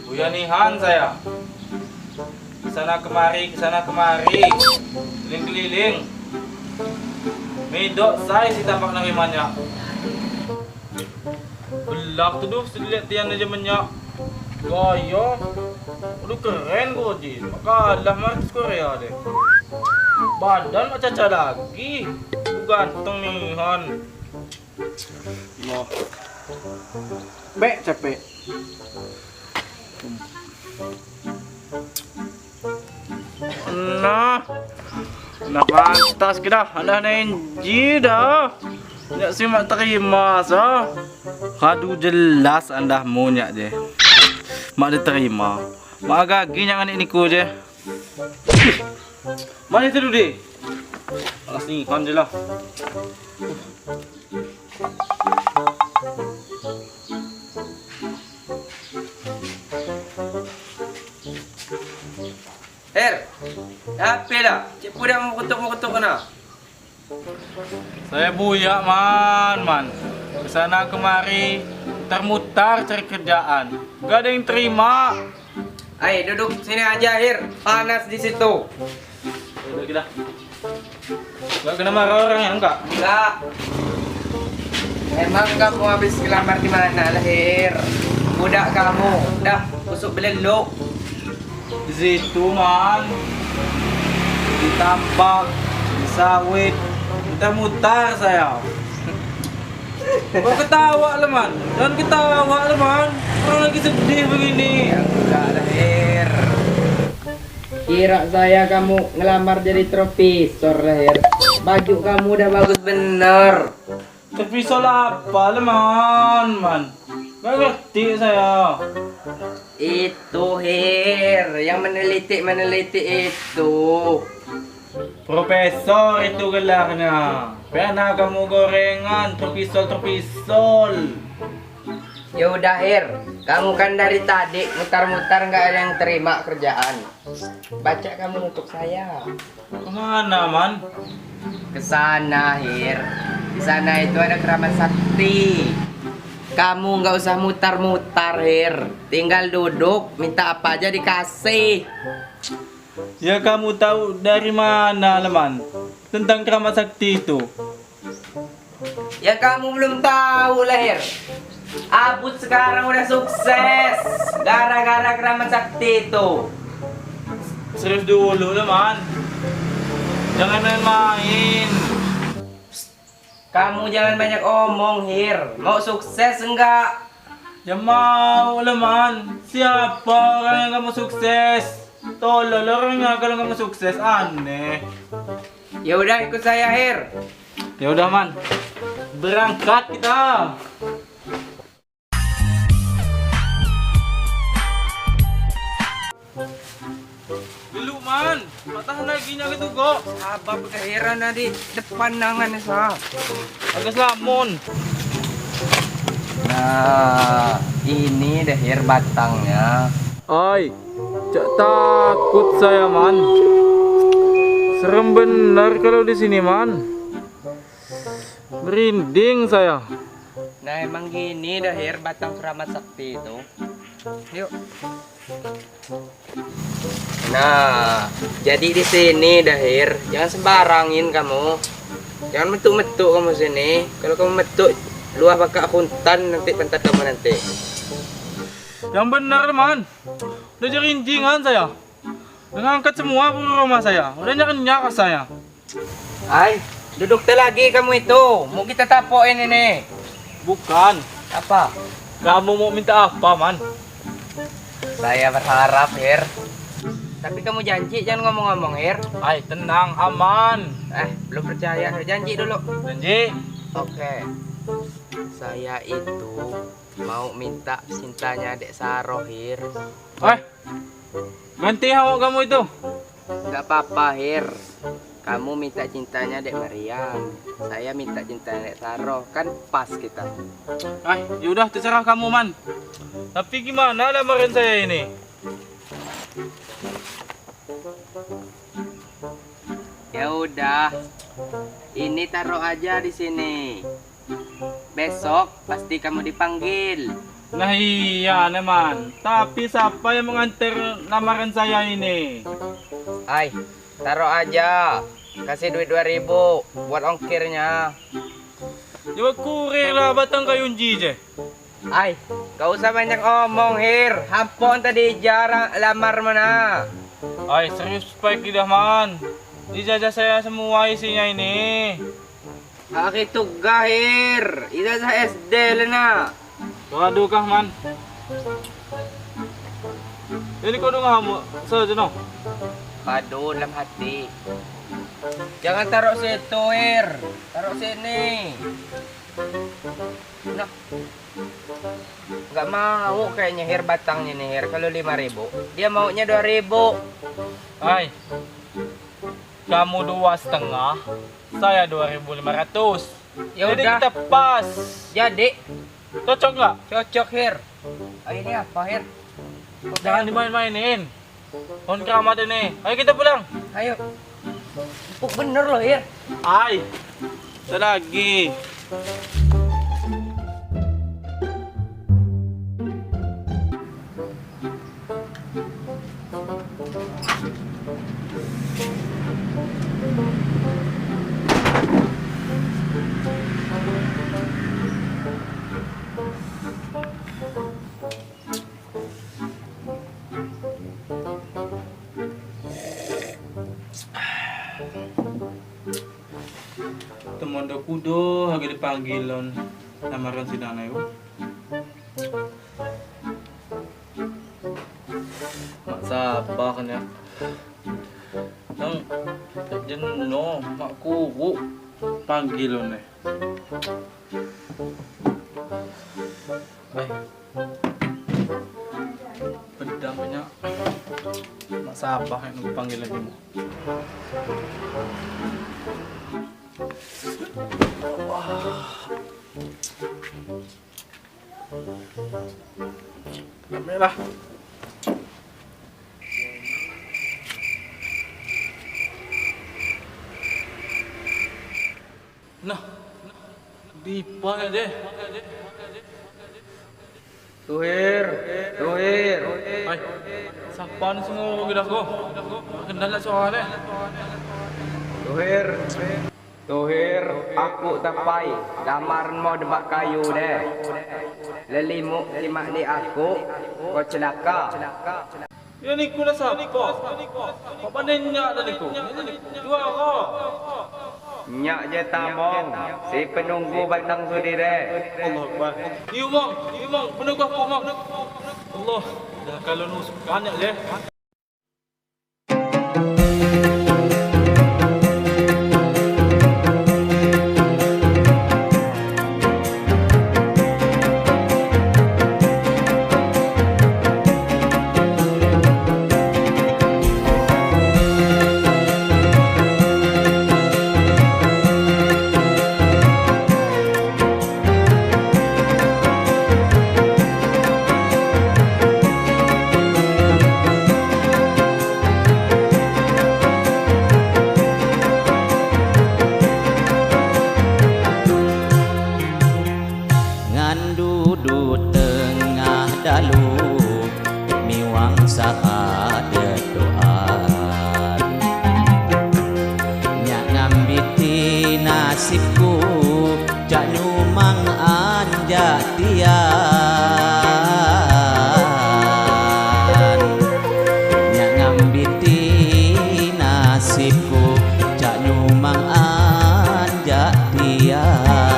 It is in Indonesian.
Buyanihan saya. Kesana kemari, keliling-keliling. Medok saya si tampak narimanya. Belak tuh duh, sedilihat tian aja menyak. Gaya. Udah keren gue ji. Makalah martis Korea deh. Badan macam caca lagi. Ganteng nih Han. Loh. Capek. Nah pantas kita anda nenji dah. Nyak simak terima sah. Kadu jelas anda munyak je. Mak diterima. Mak gagi jangan niku je. Mana itu deh? Asli kan je lah. Apa dah? Cikgu dah mau ketuk kena. Saya buyak man. Kesana kemari, mutar cari kerjaan. Gak ada yang terima. Ayo duduk sini aja Hir. Panas di situ. Udah kita. Gak kena marah orang ya enggak? Enggak. Emang kamu habis ngelamar di mana lah Hir? Budak kamu, dah busuk belelok. Di situ man. Di tambak, di sawit, mutar saya. Kok ketawa lah man? Jangan ketawa lah man. Orang lagi sedih begini. Ya enggak lah Hir. Kira saya kamu ngelamar jadi profesor lah Hir. Baju kamu udah bagus bener. Terpisah apa lah man? Gak ngerti saya. Itu Hir, yang meneliti itu. Profesor itu gelarnya. Pernah kamu gorengan, terpisol. Ya udah Hir, kamu kan dari tadi mutar-mutar nggak ada yang terima kerjaan. Baca kamu untuk saya. Kemana man? Kesana Hir. Di sana itu ada keramat sakti. Kamu nggak usah mutar-mutar Hir. Tinggal duduk, minta apa aja dikasih. Ya kamu tahu dari mana lah man? Tentang keramat sakti itu. Ya kamu belum tahu lah Hir. Abut sekarang udah sukses gara-gara keramat sakti itu. Serius dulu lah man. Jangan main-main. Kamu jangan banyak omong Hir. Mau sukses enggak? Ya mau lah man. Siapa orang yang kamu sukses? Tolol orangnya kalau kamu sukses aneh. Ya udah ikut saya Hir. Ya udah man. Berangkat kita. Belum man. Patah lagi nya gitu kok. Apa keheran di depan nangan sa. Agak lamun. Nah, ini deh Hir batangnya. Ay, cak takut saya man. Serem benar kalau di sini man. Merinding saya. Nah, emang gini dah Hir batang keramat sakti itu. Yuk. Nah, jadi di sini dah Hir, jangan sembarangin kamu. Jangan metuk-metuk kamu sini. Kalau kamu metuk, luah bakal huntan nanti pantat kamu nanti. Yang benar man. Udah jerinjingan saya. Udah ngangkat semua rumah saya. Udah nyak-nyak saya. Ay, duduk lagi kamu itu. Mau kita tapoin ini. Bukan. Apa? Kamu mau minta apa man? Saya berharap Hir. Tapi kamu janji jangan ngomong-ngomong Hir. Ay, tenang, aman. Belum percaya. Janji dulu. Janji. Oke. Saya itu mau minta cintanya Dek Saroh Hir. Ganti hawak kamu itu. Nggak apa-apa, Her. Kamu minta cintanya Dek Mariam, saya minta cintanya Dek Saroh, kan pas kita. Ay, yaudah terserah kamu man. Tapi gimana lamaran saya ini? Ya udah, ini taruh aja di sini. Besok pasti kamu dipanggil. Nah iya Neman, tapi siapa yang mengantar lamaran saya ini? Ay, taruh aja. Kasih duit 2.000 buat ongkirnya. Coba kurir lah batang kayu je. Ay, gak usah banyak omong, Hir. Hampon tadi jarang lamar mana. Ay, serius baik dah man. Ijazah saya semua isinya ini. Aki tugas, Hir. Ijazah SD lena. Waduh kah man. Ini kau dengar kamu saja no. Padu dalam hati. Jangan taruh situ, Hir. Taruh sini. Nah. Nggak mau kayaknya Hir batangnya nih, Hir. Kalau 5.000, dia maunya 2.000. Ay, kamu 2,5, saya 2.500. Ya Jadi udah. kita pas. Jadi Cocok nggak? cocok, Hir. Oh, ini apa, Hir? Jangan dimain-mainin. Pohon keramat ini. Ayo kita pulang. Ayo. Empuk bener loh, Hir. Ay, selagi. Teman kudo agak dipanggilan lamaran si Dana yuk. Mak sabar kan ya. Nang jenuh mak kubu panggilan nih. Baik. Pedangnya mak sabar yang panggil lagi mu. Merah. Nah, Dipa ya deh. Tuhir, Tuhir. Ay, siapa nih semua kita ko? Kendala soalnya. Tuhir. Tuhir, aku tapai. Lamaran mau debak kayu deh. Lelimu simak di aku, kau celaka. Ya ni kula siapa? Kau pandainya ada ni ko? Dua ko. Nyak je tamong, si penunggu batang sudi deh. Allah Akbar. Iu mong, penunggu aku mong. Allah, dah kalau nusuk banyak deh. Nasibku jak nyumang anja tian nyak ngambiti nasibku jak nyumang anja tian